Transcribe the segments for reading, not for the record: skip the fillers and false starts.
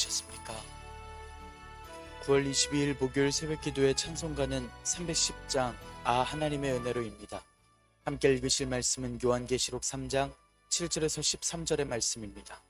보내셨습니까? 9월 22일 목요일 새벽기도의 찬송가는 310장 하나님의 은혜로입니다. 함께 읽으실 말씀은 요한계시록 3장 7절에서 13절의 말씀입니다.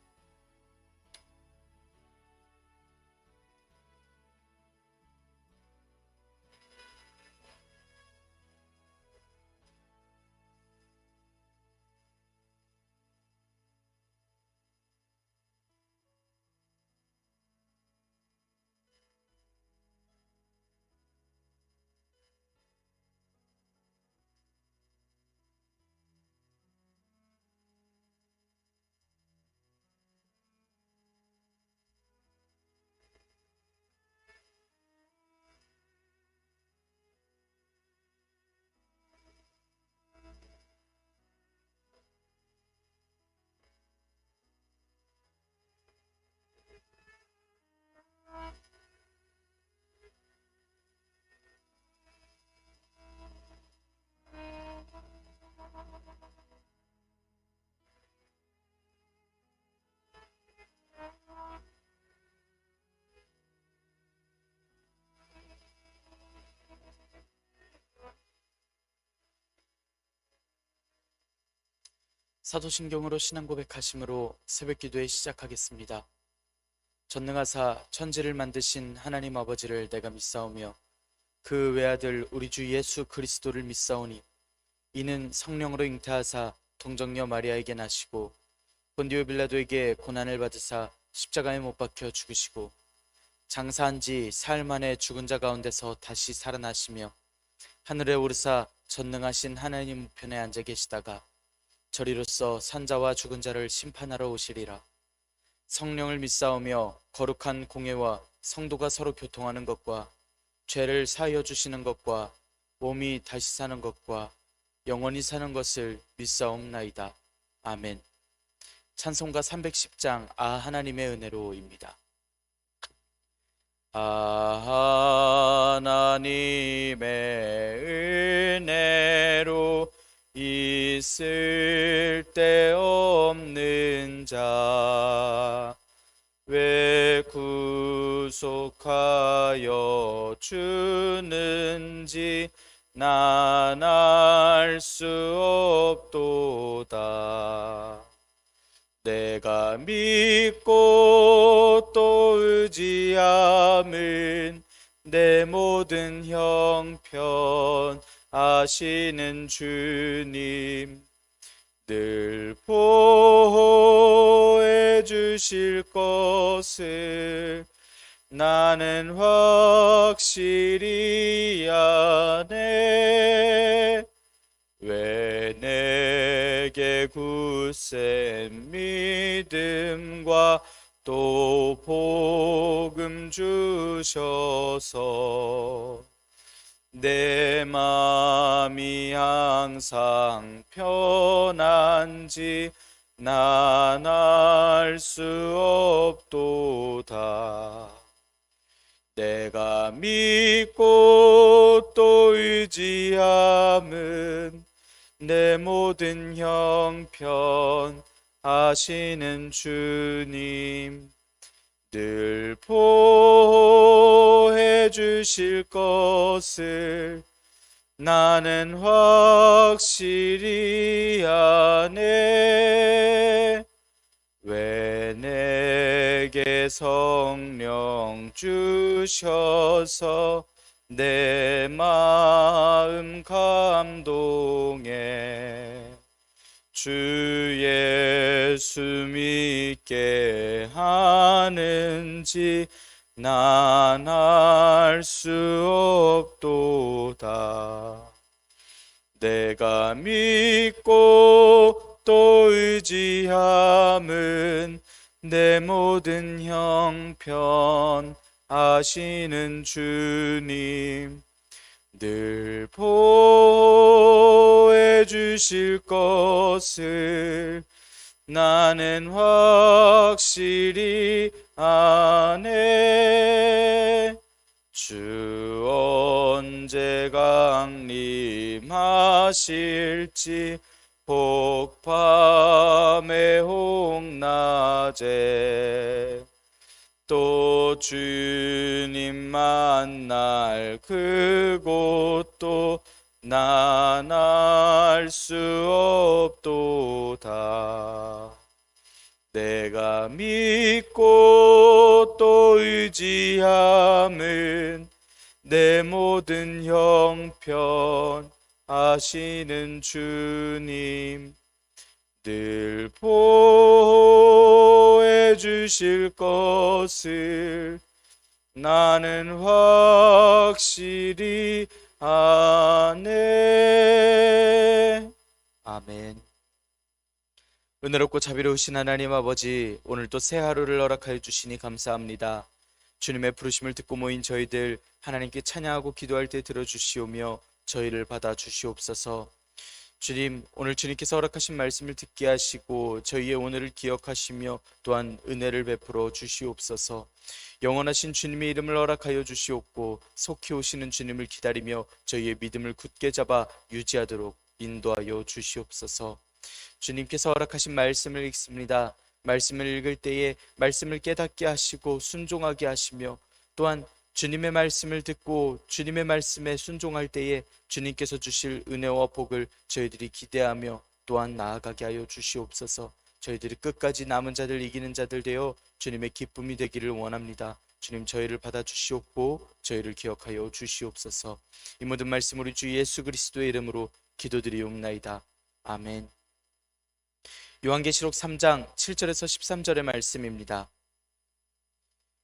사도신경으로 신앙 고백하심으로 새벽기도에 시작하겠습니다. 전능하사 천지를 만드신 하나님 아버지를 내가 믿사오며 그 외아들 우리 주 예수 그리스도를 믿사오니 이는 성령으로 잉태하사 동정녀 마리아에게 나시고 본디오 빌라도에게 고난을 받으사 십자가에 못 박혀 죽으시고 장사한 지 사흘 만에 죽은 자 가운데서 다시 살아나시며 하늘에 오르사 전능하신 하나님 우편에 앉아 계시다가 저리로서 산자와 죽은 자를 심판하러 오시리라. 성령을 믿사오며 거룩한 공예와 성도가 서로 교통하는 것과 죄를 사하여 주시는 것과 몸이 다시 사는 것과 영원히 사는 것을 믿사옵나이다. 아멘. 찬송가 310장 하나님의 은혜로입니다. 하나님의 은혜로 있을 데 없는 자 왜 구속하여 주는지 난 알 수 없도다. 내가 믿고 또 의지함은 내 모든 형편 아시는 주님 늘 보호해 주실 것을 나는 확실히 아네. 왜 내게 굳센 믿음과 또 복음 주셔서 내 마음이 항상 편한지 난 알 수 없도다. 내가 믿고 또 의지함은 내 모든 형편 아시는 주님 늘 보호해 주실 것을 나는 확실히 아네. 왜 내게 성령 주셔서 내 마음 감동해 주 예수 믿게 하는지 난 알 수 없도다. 내가 믿고 또 의지함은 내 모든 형편 아시는 주님 늘 보호해 주실 것을 나는 확실히 아네. 주 언제 강림하실지 복밤에 홍낮에 또 주님 만날 그곳도 난 알 수 없도다. 내가 믿고 또 의지함은 내 모든 형편 아시는 주님, 늘 보호해 주실 것을 나는 확실히 아네. 아멘. 은혜롭고 자비로우신 하나님 아버지, 오늘도 새 하루를 허락하여 주시니 감사합니다. 주님의 부르심을 듣고 모인 저희들 하나님께 찬양하고 기도할 때 들어주시오며 저희를 받아 주시옵소서. 주님, 오늘 주님께서 허락하신 말씀을 듣게 하시고 저희의 오늘을 기억하시며 또한 은혜를 베풀어 주시옵소서. 영원하신 주님의 이름을 허락하여 주시옵고 속히 오시는 주님을 기다리며 저희의 믿음을 굳게 잡아 유지하도록 인도하여 주시옵소서. 주님께서 허락하신 말씀을 읽습니다. 말씀을 읽을 때에 말씀을 깨닫게 하시고 순종하게 하시며 또한 주님의 말씀을 듣고 주님의 말씀에 순종할 때에 주님께서 주실 은혜와 복을 저희들이 기대하며 또한 나아가게 하여 주시옵소서. 저희들이 끝까지 남은 자들 이기는 자들 되어 주님의 기쁨이 되기를 원합니다. 주님, 저희를 받아 주시옵고 저희를 기억하여 주시옵소서. 이 모든 말씀 우리 주 예수 그리스도의 이름으로 기도드리옵나이다. 아멘. 요한계시록 3장 7절에서 13절의 말씀입니다.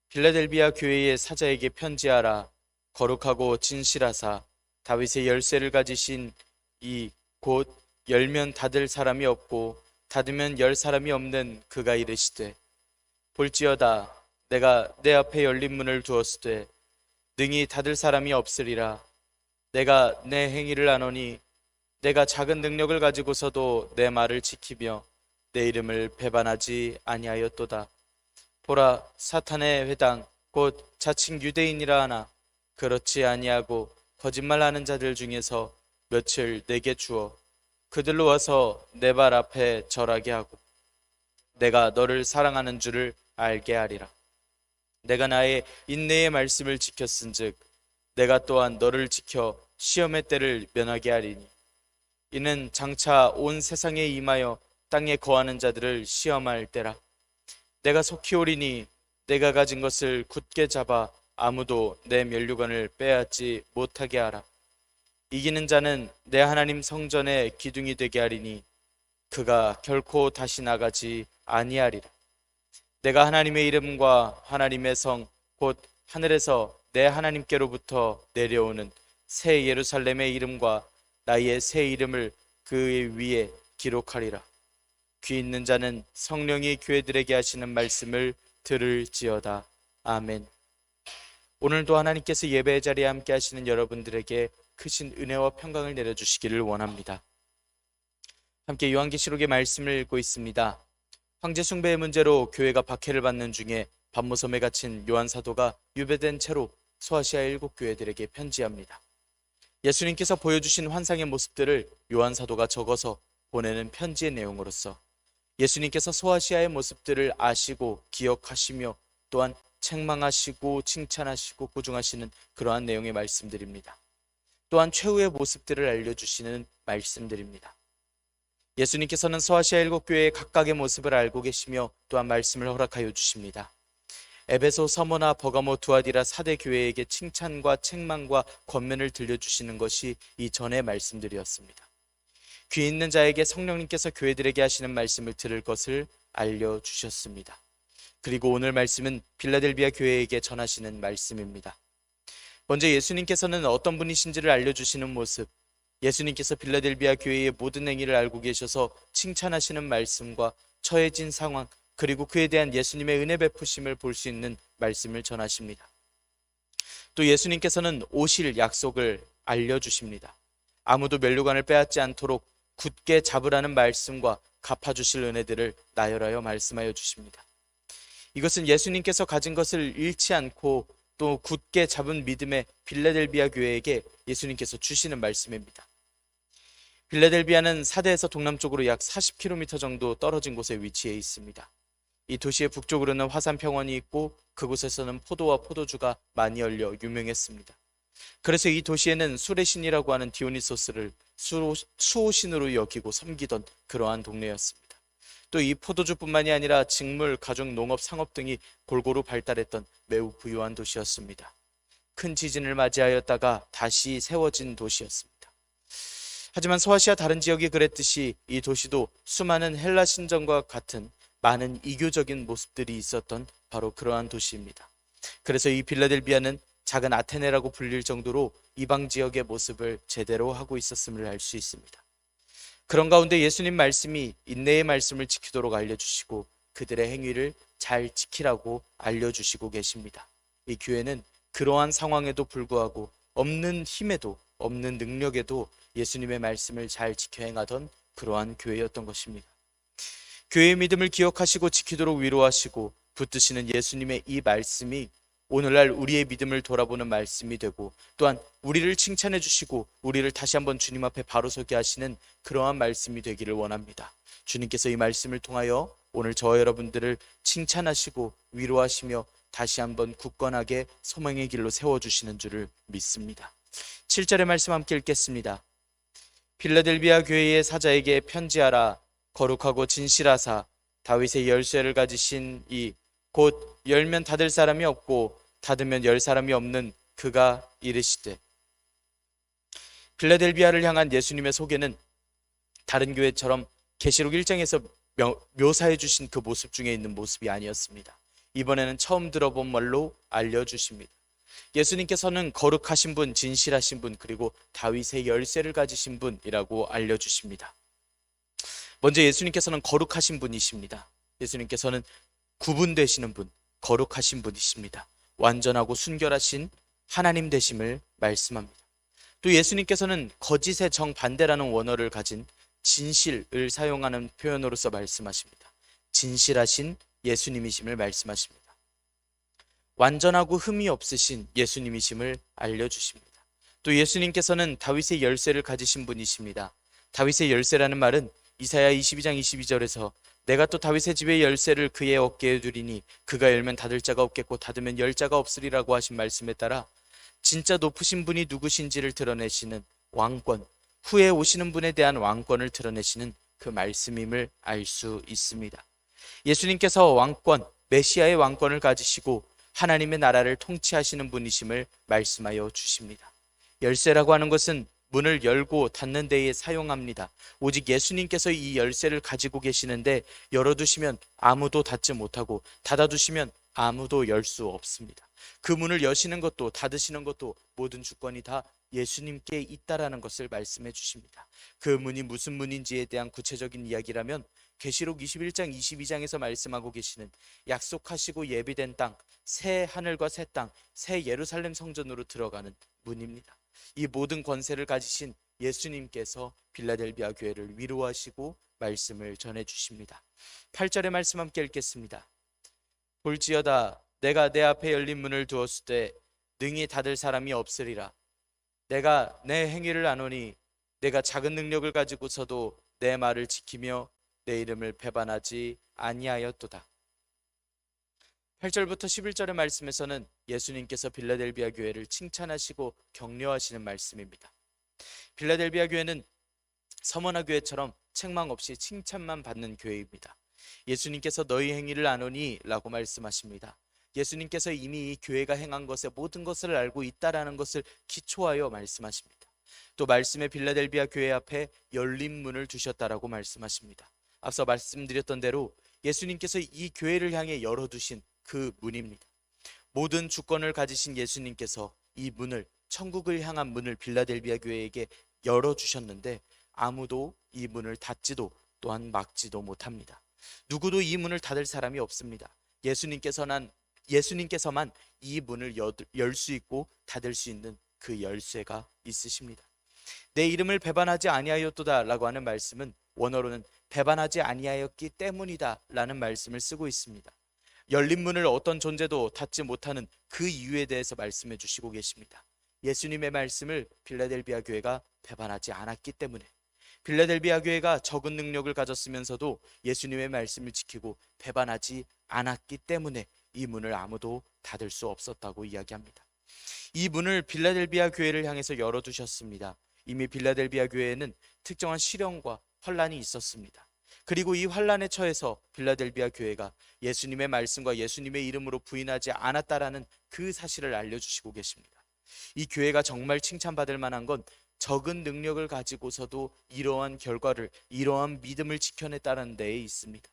빌라델비아 교회의 사자에게 편지하라. 거룩하고 진실하사 다윗의 열쇠를 가지신 이 곧 열면 닫을 사람이 없고 닫으면 열 사람이 없는 그가 이르시되, 볼지어다 내가 내 앞에 열린 문을 두었으되 능히 닫을 사람이 없으리라. 내가 내 행위를 아노니 내가 작은 능력을 가지고서도 내 말을 지키며 내 이름을 배반하지 아니하였도다. 보라, 사탄의 회당 곧 자칭 유대인이라 하나 그렇지 아니하고 거짓말하는 자들 중에서 며칠 내게 주어 그들로 와서 내 발 앞에 절하게 하고 내가 너를 사랑하는 줄을 알게 하리라. 내가 나의 인내의 말씀을 지켰은즉 내가 또한 너를 지켜 시험의 때를 면하게 하리니 이는 장차 온 세상에 임하여 땅에 거하는 자들을 시험할 때라. 내가 속히 오리니 내가 가진 것을 굳게 잡아 아무도 내 면류관을 빼앗지 못하게 하라. 이기는 자는 내 하나님 성전의 기둥이 되게 하리니 그가 결코 다시 나가지 아니하리라. 내가 하나님의 이름과 하나님의 성 곧 하늘에서 내 하나님께로부터 내려오는 새 예루살렘의 이름과 나의 새 이름을 그 위에 기록하리라. 귀 있는 자는 성령이 교회들에게 하시는 말씀을 들을지어다. 아멘. 오늘도 하나님께서 예배의 자리에 함께 하시는 여러분들에게 크신 은혜와 평강을 내려주시기를 원합니다. 함께 요한계시록의 말씀을 읽고 있습니다. 황제 숭배의 문제로 교회가 박해를 받는 중에 반모섬에 갇힌 요한 사도가 유배된 채로 소아시아 7교회들에게 편지합니다. 예수님께서 보여주신 환상의 모습들을 요한 사도가 적어서 보내는 편지의 내용으로서 예수님께서 소아시아의 모습들을 아시고 기억하시며 또한 책망하시고 칭찬하시고 고중하시는 그러한 내용의 말씀들입니다. 또한 최후의 모습들을 알려주시는 말씀들입니다. 예수님께서는 소아시아 7교회의 각각의 모습을 알고 계시며 또한 말씀을 허락하여 주십니다. 에베소, 서머나, 버가모, 두아디라 4대 교회에게 칭찬과 책망과 권면을 들려주시는 것이 이 전의 말씀들이었습니다. 귀 있는 자에게 성령님께서 교회들에게 하시는 말씀을 들을 것을 알려주셨습니다. 그리고 오늘 말씀은 빌라델비아 교회에게 전하시는 말씀입니다. 먼저 예수님께서는 어떤 분이신지를 알려주시는 모습, 예수님께서 빌라델비아 교회의 모든 행위를 알고 계셔서 칭찬하시는 말씀과 처해진 상황, 그리고 그에 대한 예수님의 은혜 베푸심을 볼 수 있는 말씀을 전하십니다. 또 예수님께서는 오실 약속을 알려주십니다. 아무도 면류관을 빼앗지 않도록 굳게 잡으라는 말씀과 갚아주실 은혜들을 나열하여 말씀하여 주십니다. 이것은 예수님께서 가진 것을 잃지 않고 또 굳게 잡은 믿음의 빌라델비아 교회에게 예수님께서 주시는 말씀입니다. 빌라델비아는 사대에서 동남쪽으로 약 40km 정도 떨어진 곳에 위치해 있습니다. 이 도시의 북쪽으로는 화산 평원이 있고 그곳에서는 포도와 포도주가 많이 열려 유명했습니다. 그래서 이 도시에는 술의 신이라고 하는 디오니소스를 수호신으로 여기고 섬기던 그러한 동네였습니다. 또 이 포도주뿐만이 아니라 직물, 가죽, 농업, 상업 등이 골고루 발달했던 매우 부유한 도시였습니다. 큰 지진을 맞이하였다가 다시 세워진 도시였습니다. 하지만 소아시아 다른 지역이 그랬듯이 이 도시도 수많은 헬라 신전과 같은 많은 이교적인 모습들이 있었던 바로 그러한 도시입니다. 그래서 이 빌라델비아는 작은 아테네라고 불릴 정도로 이방 지역의 모습을 제대로 하고 있었음을 알 수 있습니다. 그런 가운데 예수님 말씀이 인내의 말씀을 지키도록 알려주시고 그들의 행위를 잘 지키라고 알려주시고 계십니다. 이 교회는 그러한 상황에도 불구하고 없는 힘에도 없는 능력에도 예수님의 말씀을 잘 지켜 행하던 그러한 교회였던 것입니다. 교회의 믿음을 기억하시고 지키도록 위로하시고 붙드시는 예수님의 이 말씀이 오늘날 우리의 믿음을 돌아보는 말씀이 되고 또한 우리를 칭찬해 주시고 우리를 다시 한번 주님 앞에 바로 서게 하시는 그러한 말씀이 되기를 원합니다. 주님께서 이 말씀을 통하여 오늘 저와 여러분들을 칭찬하시고 위로하시며 다시 한번 굳건하게 소망의 길로 세워주시는 줄을 믿습니다. 7절의 말씀 함께 읽겠습니다. 필라델비아 교회의 사자에게 편지하라. 거룩하고 진실하사 다윗의 열쇠를 가지신 이 곧 열면 닫을 사람이 없고 닫으면 열 사람이 없는 그가 이르시되. 필라델비아를 향한 예수님의 소개는 다른 교회처럼 계시록 1장에서 묘사해 주신 그 모습 중에 있는 모습이 아니었습니다. 이번에는 처음 들어본 말로 알려주십니다. 예수님께서는 거룩하신 분, 진실하신 분, 그리고 다윗의 열쇠를 가지신 분이라고 알려주십니다. 먼저 예수님께서는 거룩하신 분이십니다. 예수님께서는 구분되시는 분, 거룩하신 분이십니다. 완전하고 순결하신 하나님 되심을 말씀합니다. 또 예수님께서는 거짓의 정반대라는 원어를 가진 진실을 사용하는 표현으로서 말씀하십니다. 진실하신 예수님이심을 말씀하십니다. 완전하고 흠이 없으신 예수님이심을 알려주십니다. 또 예수님께서는 다윗의 열쇠를 가지신 분이십니다. 다윗의 열쇠라는 말은 이사야 22장 22절에서 내가 또 다윗의 집의 열쇠를 그의 어깨에 두리니 그가 열면 닫을 자가 없겠고 닫으면 열 자가 없으리라고 하신 말씀에 따라 진짜 높으신 분이 누구신지를 드러내시는 왕권, 후에 오시는 분에 대한 왕권을 드러내시는 그 말씀임을 알 수 있습니다. 예수님께서 왕권, 메시아의 왕권을 가지시고 하나님의 나라를 통치하시는 분이심을 말씀하여 주십니다. 열쇠라고 하는 것은 문을 열고 닫는 데에 사용합니다. 오직 예수님께서 이 열쇠를 가지고 계시는데 열어두시면 아무도 닫지 못하고 닫아두시면 아무도 열 수 없습니다. 그 문을 여시는 것도 닫으시는 것도 모든 주권이 다 예수님께 있다라는 것을 말씀해 주십니다. 그 문이 무슨 문인지에 대한 구체적인 이야기라면 계시록 21장 22장에서 말씀하고 계시는 약속하시고 예비된 땅, 새 하늘과 새 땅, 새 예루살렘 성전으로 들어가는 문입니다. 이 모든 권세를 가지신 예수님께서 빌라델비아 교회를 위로하시고 말씀을 전해 주십니다. 8절의 말씀 함께 읽겠습니다. 볼지어다 내가 내 앞에 열린 문을 두었을 때 능히 닫을 사람이 없으리라. 내가 내 행위를 아노니 내가 작은 능력을 가지고서도 내 말을 지키며 내 이름을 배반하지 아니하였도다. 8절부터 11절의 말씀에서는 예수님께서 빌라델비아 교회를 칭찬하시고 격려하시는 말씀입니다. 빌라델비아 교회는 서머나 교회처럼 책망 없이 칭찬만 받는 교회입니다. 예수님께서 너희 행위를 아노니 라고 말씀하십니다. 예수님께서 이미 이 교회가 행한 것의 모든 것을 알고 있다라는 것을 기초하여 말씀하십니다. 또 말씀의 빌라델비아 교회 앞에 열린 문을 두셨다라고 말씀하십니다. 앞서 말씀드렸던 대로 예수님께서 이 교회를 향해 열어두신 그 문입니다. 모든 주권을 가지신 예수님께서 이 문을, 천국을 향한 문을 빌라델비아 교회에게 열어주셨는데 아무도 이 문을 닫지도 또한 막지도 못합니다. 누구도 이 문을 닫을 사람이 없습니다. 예수님께서만 이 문을 열 수 있고 닫을 수 있는 그 열쇠가 있으십니다. 내 이름을 배반하지 아니하였도다 라고 하는 말씀은 원어로는 배반하지 아니하였기 때문이다 라는 말씀을 쓰고 있습니다. 열린 문을 어떤 존재도 닫지 못하는 그 이유에 대해서 말씀해 주시고 계십니다. 예수님의 말씀을 빌라델비아 교회가 배반하지 않았기 때문에, 빌라델비아 교회가 적은 능력을 가졌으면서도 예수님의 말씀을 지키고 배반하지 않았기 때문에 이 문을 아무도 닫을 수 없었다고 이야기합니다. 이 문을 빌라델비아 교회를 향해서 열어두셨습니다. 이미 빌라델비아 교회에는 특정한 시련과 환란이 있었습니다. 그리고 이 환란에 처해서 빌라델비아 교회가 예수님의 말씀과 예수님의 이름으로 부인하지 않았다라는 그 사실을 알려주시고 계십니다. 이 교회가 정말 칭찬받을 만한 건 적은 능력을 가지고서도 이러한 결과를, 이러한 믿음을 지켜냈다는 데에 있습니다.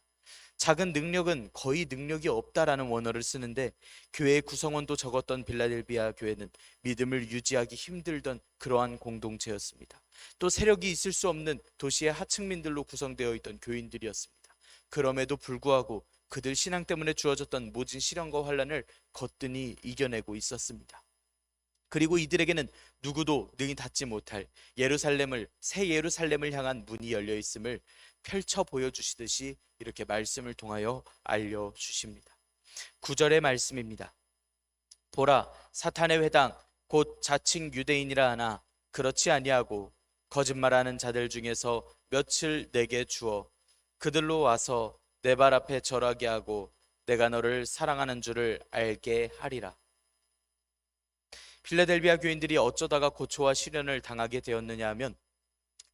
작은 능력은 거의 능력이 없다라는 원어를 쓰는데, 교회의 구성원도 적었던 빌라델비아 교회는 믿음을 유지하기 힘들던 그러한 공동체였습니다. 또 세력이 있을 수 없는 도시의 하층민들로 구성되어 있던 교인들이었습니다. 그럼에도 불구하고 그들 신앙 때문에 주어졌던 모진 시련과 환란을 거뜬히 이겨내고 있었습니다. 그리고 이들에게는 누구도 능히 닫지 못할 새 예루살렘을 향한 문이 열려 있음을 펼쳐 보여주시듯이 이렇게 말씀을 통하여 알려주십니다. 9절의 말씀입니다. 보라, 사탄의 회당 곧 자칭 유대인이라 하나 그렇지 아니하고 거짓말하는 자들 중에서 며칠 내게 주어 그들로 와서 내 발 앞에 절하게 하고 내가 너를 사랑하는 줄을 알게 하리라. 필라델비아 교인들이 어쩌다가 고초와 시련을 당하게 되었느냐 하면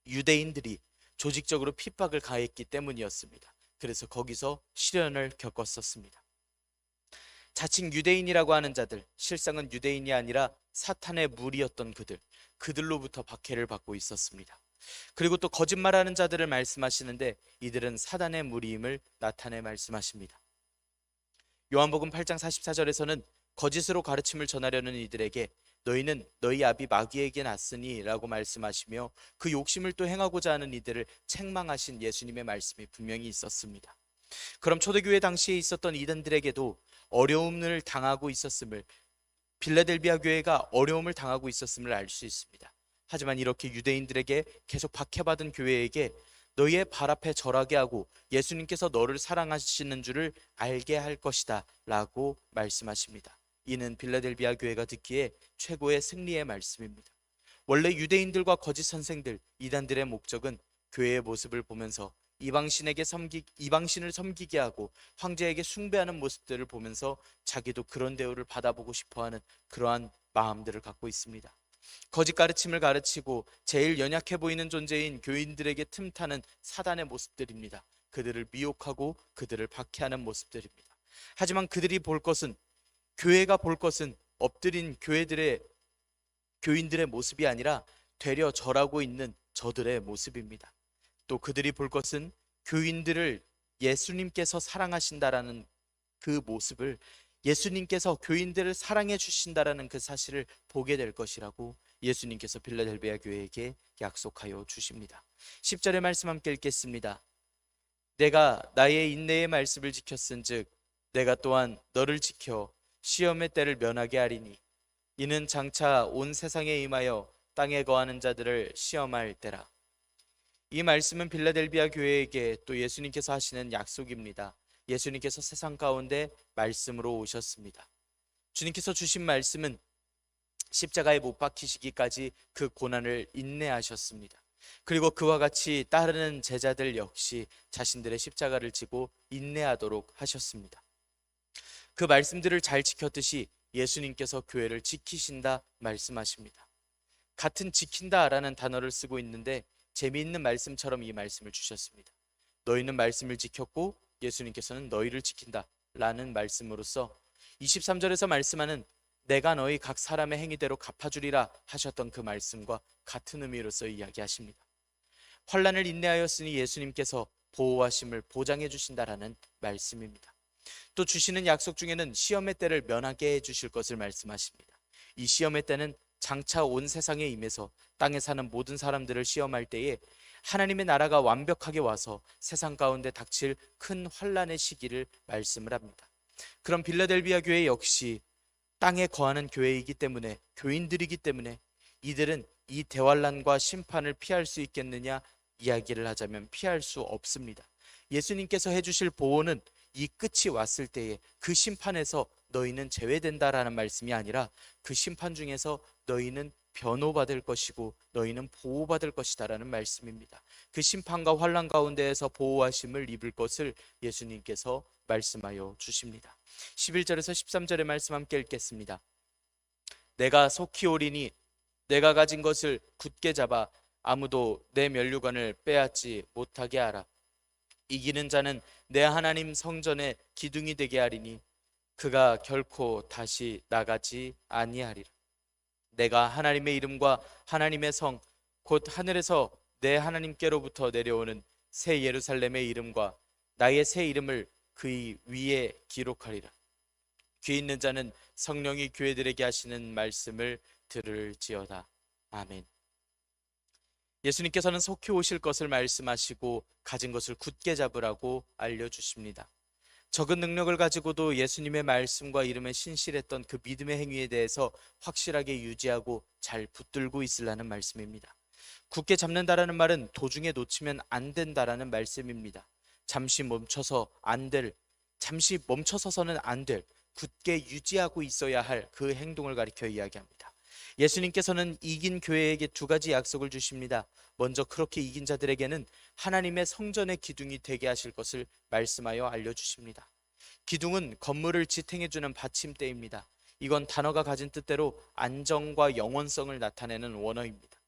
유대인들이 조직적으로 핍박을 가했기 때문이었습니다. 그래서 거기서 시련을 겪었었습니다. 자칭 유대인이라고 하는 자들, 실상은 유대인이 아니라 사탄의 무리였던 그들로부터 박해를 받고 있었습니다. 그리고 또 거짓말하는 자들을 말씀하시는데 이들은 사단의 무리임을 나타내 말씀하십니다. 요한복음 8장 44절에서는 거짓으로 가르침을 전하려는 이들에게 너희는 너희 아비 마귀에게 났으니 라고 말씀하시며 그 욕심을 또 행하고자 하는 이들을 책망하신 예수님의 말씀이 분명히 있었습니다. 그럼 초대교회 당시에 있었던 이단들에게도 어려움을 당하고 있었음을, 빌라델비아 교회가 어려움을 당하고 있었음을 알 수 있습니다. 하지만 이렇게 유대인들에게 계속 박해받은 교회에게 너희의 발 앞에 절하게 하고 예수님께서 너를 사랑하시는 줄을 알게 할 것이다 라고 말씀하십니다. 이는 빌라델비아 교회가 듣기에 최고의 승리의 말씀입니다. 원래 유대인들과 거짓 선생들, 이단들의 목적은 교회의 모습을 보면서 이방신을 섬기게 하고 황제에게 숭배하는 모습들을 보면서 자기도 그런 대우를 받아보고 싶어하는 그러한 마음들을 갖고 있습니다. 거짓 가르침을 가르치고 제일 연약해 보이는 존재인 교인들에게 틈타는 사단의 모습들입니다. 그들을 미혹하고 그들을 박해하는 모습들입니다. 하지만 그들이 볼 것은, 교회가 볼 것은 엎드린 교인들의 모습이 아니라 되려 절하고 있는 저들의 모습입니다. 또 그들이 볼 것은 교인들을 예수님께서 사랑하신다라는 그 모습을, 예수님께서 교인들을 사랑해 주신다라는 그 사실을 보게 될 것이라고 예수님께서 빌라델비아 교회에게 약속하여 주십니다. 10절의 말씀 함께 읽겠습니다. 내가 나의 인내의 말씀을 지켰은즉 내가 또한 너를 지켜 시험의 때를 면하게 하리니 이는 장차 온 세상에 임하여 땅에 거하는 자들을 시험할 때라. 이 말씀은 빌라델비아 교회에게 또 예수님께서 하시는 약속입니다. 예수님께서 세상 가운데 말씀으로 오셨습니다. 주님께서 주신 말씀은 십자가에 못 박히시기까지 그 고난을 인내하셨습니다. 그리고 그와 같이 따르는 제자들 역시 자신들의 십자가를 지고 인내하도록 하셨습니다. 그 말씀들을 잘 지켰듯이 예수님께서 교회를 지키신다 말씀하십니다. 같은 지킨다라는 단어를 쓰고 있는데 재미있는 말씀처럼 이 말씀을 주셨습니다. 너희는 말씀을 지켰고 예수님께서는 너희를 지킨다 라는 말씀으로써 23절에서 말씀하는 내가 너희 각 사람의 행위대로 갚아주리라 하셨던 그 말씀과 같은 의미로서 이야기하십니다. 환난을 인내하였으니 예수님께서 보호하심을 보장해 주신다라는 말씀입니다. 또 주시는 약속 중에는 시험의 때를 면하게 해주실 것을 말씀하십니다. 이 시험의 때는 장차 온 세상에 임해서 땅에 사는 모든 사람들을 시험할 때에 하나님의 나라가 완벽하게 와서 세상 가운데 닥칠 큰 환난의 시기를 말씀을 합니다. 그럼 빌라델비아 교회 역시 땅에 거하는 교회이기 때문에, 교인들이기 때문에 이들은 이 대환란과 심판을 피할 수 있겠느냐 이야기를 하자면 피할 수 없습니다. 예수님께서 해주실 보호는 이 끝이 왔을 때에 그 심판에서 너희는 제외된다라는 말씀이 아니라 그 심판 중에서 너희는 변호받을 것이고 너희는 보호받을 것이다라는 말씀입니다. 그 심판과 환난 가운데에서 보호하심을 입을 것을 예수님께서 말씀하여 주십니다. 11절에서 13절의 말씀 함께 읽겠습니다. 내가 속히 오리니 내가 가진 것을 굳게 잡아 아무도 내 면류관을 빼앗지 못하게 하라. 이기는 자는 내 하나님 성전의 기둥이 되게 하리니 그가 결코 다시 나가지 아니하리라. 내가 하나님의 이름과 하나님의 성 곧 하늘에서 내 하나님께로부터 내려오는 새 예루살렘의 이름과 나의 새 이름을 그의 위에 기록하리라. 귀 있는 자는 성령이 교회들에게 하시는 말씀을 들을지어다. 아멘. 예수님께서는 속히 오실 것을 말씀하시고 가진 것을 굳게 잡으라고 알려주십니다. 적은 능력을 가지고도 예수님의 말씀과 이름에 신실했던 그 믿음의 행위에 대해서 확실하게 유지하고 잘 붙들고 있으라는 말씀입니다. 굳게 잡는다라는 말은 도중에 놓치면 안 된다라는 말씀입니다. 잠시 멈춰서서는 안 될, 굳게 유지하고 있어야 할 그 행동을 가리켜 이야기합니다. 예수님께서는 이긴 교회에게 두 가지 약속을 주십니다. 먼저 그렇게 이긴 자들에게는 하나님의 성전의 기둥이 되게 하실 것을 말씀하여 알려주십니다. 기둥은 건물을 지탱해주는 받침대입니다. 이건 단어가 가진 뜻대로 안정과 영원성을 나타내는 원어입니다.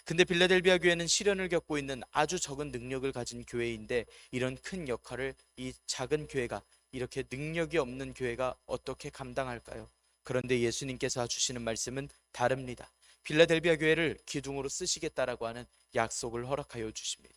근데 빌라델비아 교회는 시련을 겪고 있는 아주 적은 능력을 가진 교회인데 이런 큰 역할을 이 작은 교회가, 이렇게 능력이 없는 교회가 어떻게 감당할까요? 그런데 예수님께서 주시는 말씀은 다릅니다. 빌라델비아 교회를 기둥으로 쓰시겠다라고 하는 약속을 허락하여 주십니다.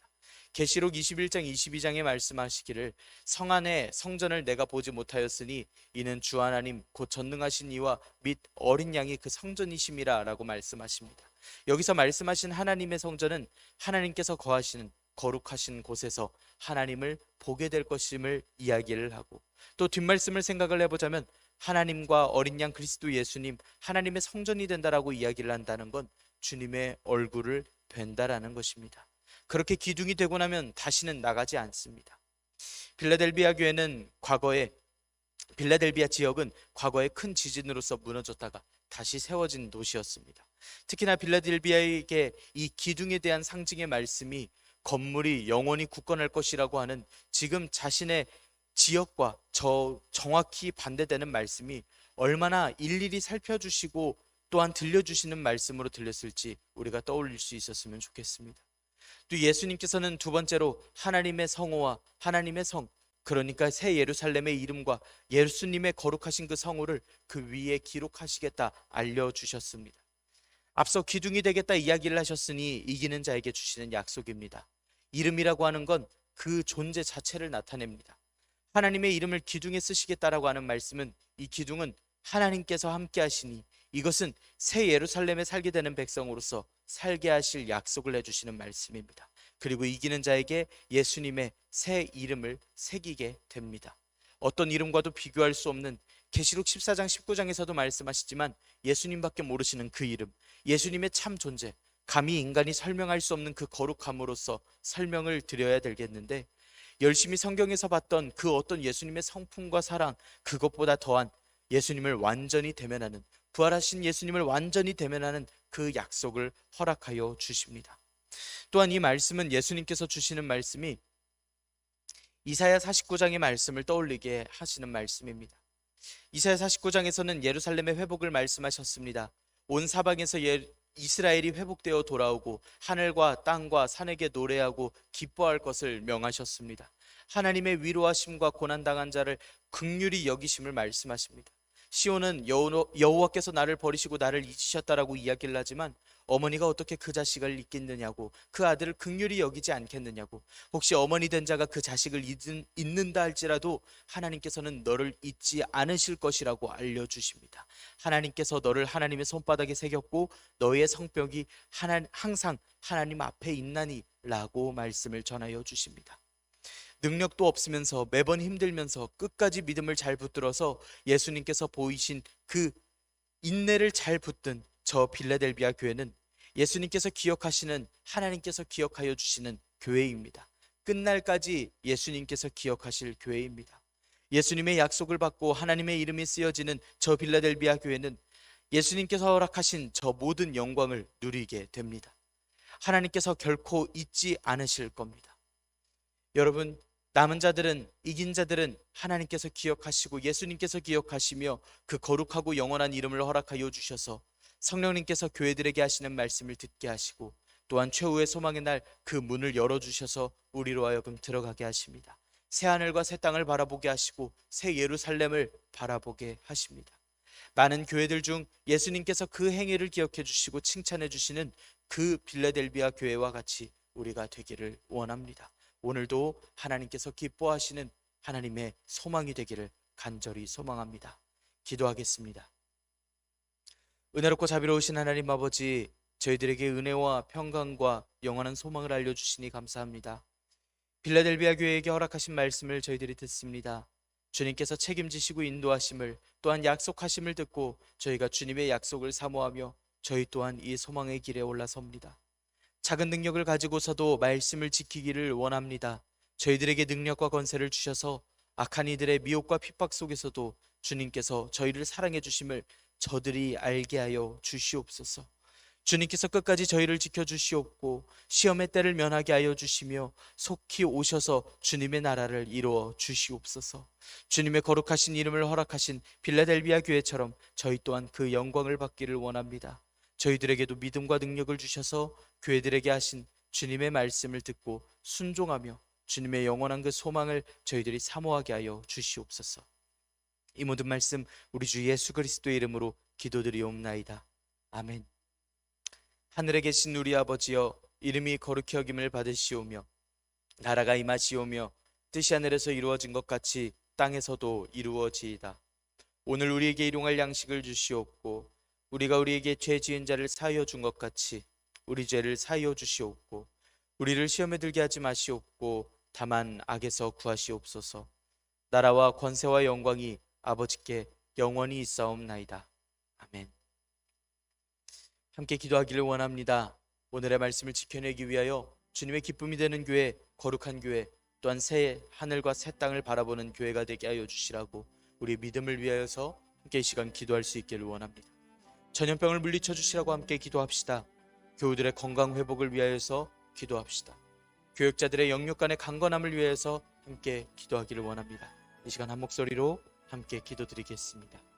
계시록 21장 22장에 말씀하시기를 성 안에 성전을 내가 보지 못하였으니 이는 주 하나님 곧 전능하신 이와 및 어린 양이 그 성전이심이라 라고 말씀하십니다. 여기서 말씀하신 하나님의 성전은 하나님께서 거하시는 거룩하신 곳에서 하나님을 보게 될 것임을 이야기를 하고, 또 뒷말씀을 생각을 해보자면 하나님과 어린 양 그리스도 예수님, 하나님의 성전이 된다라고 이야기를 한다는 건 주님의 얼굴을 뵌다라는 것입니다. 그렇게 기둥이 되고 나면 다시는 나가지 않습니다. 빌라델비아 지역은 과거에 큰 지진으로서 무너졌다가 다시 세워진 도시였습니다. 특히나 빌라델비아에게 이 기둥에 대한 상징의 말씀이 건물이 영원히 굳건할 것이라고 하는 지금 자신의 지역과 정확히 반대되는 말씀이 얼마나 일일이 살펴주시고 또한 들려주시는 말씀으로 들렸을지 우리가 떠올릴 수 있었으면 좋겠습니다. 또 예수님께서는 두 번째로 하나님의 성호와 하나님의 성, 그러니까 새 예루살렘의 이름과 예수님의 거룩하신 그 성호를 그 위에 기록하시겠다 알려주셨습니다. 앞서 기둥이 되겠다 이야기를 하셨으니 이기는 자에게 주시는 약속입니다. 이름이라고 하는 건 그 존재 자체를 나타냅니다. 하나님의 이름을 기둥에 쓰시겠다라고 하는 말씀은 이 기둥은 하나님께서 함께 하시니 이것은 새 예루살렘에 살게 되는 백성으로서 살게 하실 약속을 해주시는 말씀입니다. 그리고 이기는 자에게 예수님의 새 이름을 새기게 됩니다. 어떤 이름과도 비교할 수 없는, 계시록 14장 19장에서도 말씀하시지만 예수님밖에 모르시는 그 이름, 예수님의 참 존재, 감히 인간이 설명할 수 없는 그 거룩함으로써 설명을 드려야 되겠는데, 열심히 성경에서 봤던 그 어떤 예수님의 성품과 사랑, 그것보다 더한 예수님을 완전히 대면하는, 부활하신 예수님을 완전히 대면하는 그 약속을 허락하여 주십니다. 또한 이 말씀은, 예수님께서 주시는 말씀이 이사야 49장의 말씀을 떠올리게 하시는 말씀입니다. 이사야 49장에서는 예루살렘의 회복을 말씀하셨습니다. 온 사방에서 이스라엘이 회복되어 돌아오고 하늘과 땅과 산에게 노래하고 기뻐할 것을 명하셨습니다. 하나님의 위로하심과 고난당한 자를 긍휼히 여기심을 말씀하십니다. 시온은 여호와께서 나를 버리시고 나를 잊으셨다라고 이야기를 하지만 어머니가 어떻게 그 자식을 잊겠느냐고, 그 아들을 긍휼히 여기지 않겠느냐고, 혹시 어머니 된 자가 그 자식을 잊는다 할지라도 하나님께서는 너를 잊지 않으실 것이라고 알려주십니다. 하나님께서 너를 하나님의 손바닥에 새겼고 너의 성벽이 항상 하나님 앞에 있나니 라고 말씀을 전하여 주십니다. 능력도 없으면서 매번 힘들면서 끝까지 믿음을 잘 붙들어서 예수님께서 보이신 그 인내를 잘 붙든 저 빌라델비아 교회는 예수님께서 기억하시는, 하나님께서 기억하여 주시는 교회입니다. 끝날까지 예수님께서 기억하실 교회입니다. 예수님의 약속을 받고 하나님의 이름이 쓰여지는 저 빌라델비아 교회는 예수님께서 허락하신 저 모든 영광을 누리게 됩니다. 하나님께서 결코 잊지 않으실 겁니다. 여러분, 남은 자들은, 이긴 자들은 하나님께서 기억하시고 예수님께서 기억하시며 그 거룩하고 영원한 이름을 허락하여 주셔서 성령님께서 교회들에게 하시는 말씀을 듣게 하시고 또한 최후의 소망의 날 그 문을 열어주셔서 우리로 하여금 들어가게 하십니다. 새 하늘과 새 땅을 바라보게 하시고 새 예루살렘을 바라보게 하십니다. 많은 교회들 중 예수님께서 그 행위를 기억해 주시고 칭찬해 주시는 그 빌라델비아 교회와 같이 우리가 되기를 원합니다. 오늘도 하나님께서 기뻐하시는 하나님의 소망이 되기를 간절히 소망합니다. 기도하겠습니다. 은혜롭고 자비로우신 하나님 아버지, 저희들에게 은혜와 평강과 영원한 소망을 알려주시니 감사합니다. 빌라델비아 교회에게 허락하신 말씀을 저희들이 듣습니다. 주님께서 책임지시고 인도하심을, 또한 약속하심을 듣고 저희가 주님의 약속을 사모하며 저희 또한 이 소망의 길에 올라섭니다. 작은 능력을 가지고서도 말씀을 지키기를 원합니다. 저희들에게 능력과 권세를 주셔서 악한 이들의 미혹과 핍박 속에서도 주님께서 저희를 사랑해 주심을 저들이 알게 하여 주시옵소서. 주님께서 끝까지 저희를 지켜주시옵고 시험의 때를 면하게 하여 주시며 속히 오셔서 주님의 나라를 이루어 주시옵소서. 주님의 거룩하신 이름을 허락하신 빌라델비아 교회처럼 저희 또한 그 영광을 받기를 원합니다. 저희들에게도 믿음과 능력을 주셔서 교회들에게 하신 주님의 말씀을 듣고 순종하며 주님의 영원한 그 소망을 저희들이 사모하게 하여 주시옵소서. 이 모든 말씀 우리 주 예수 그리스도의 이름으로 기도드리옵나이다. 아멘. 하늘에 계신 우리 아버지여, 이름이 거룩히 여김을 받으시오며 나라가 임하시오며 뜻이 하늘에서 이루어진 것 같이 땅에서도 이루어지이다. 오늘 우리에게 일용할 양식을 주시옵고 우리가 우리에게 죄 지은 자를 사하여 준 것 같이 우리 죄를 사하여 주시옵고 우리를 시험에 들게 하지 마시옵고 다만 악에서 구하시옵소서. 나라와 권세와 영광이 아버지께 영원히 있사옵나이다. 아멘. 함께 기도하기를 원합니다. 오늘의 말씀을 지켜내기 위하여 주님의 기쁨이 되는 교회, 거룩한 교회, 또한 새 하늘과 새 땅을 바라보는 교회가 되게 하여 주시라고 우리 믿음을 위하여서 함께 이 시간 기도할 수 있기를 원합니다. 전염병을 물리쳐 주시라고 함께 기도합시다. 교우들의 건강 회복을 위하여서 기도합시다. 교역자들의 영육 간의 강건함을 위하여서 함께 기도하기를 원합니다. 이 시간 한 목소리로 함께 기도드리겠습니다.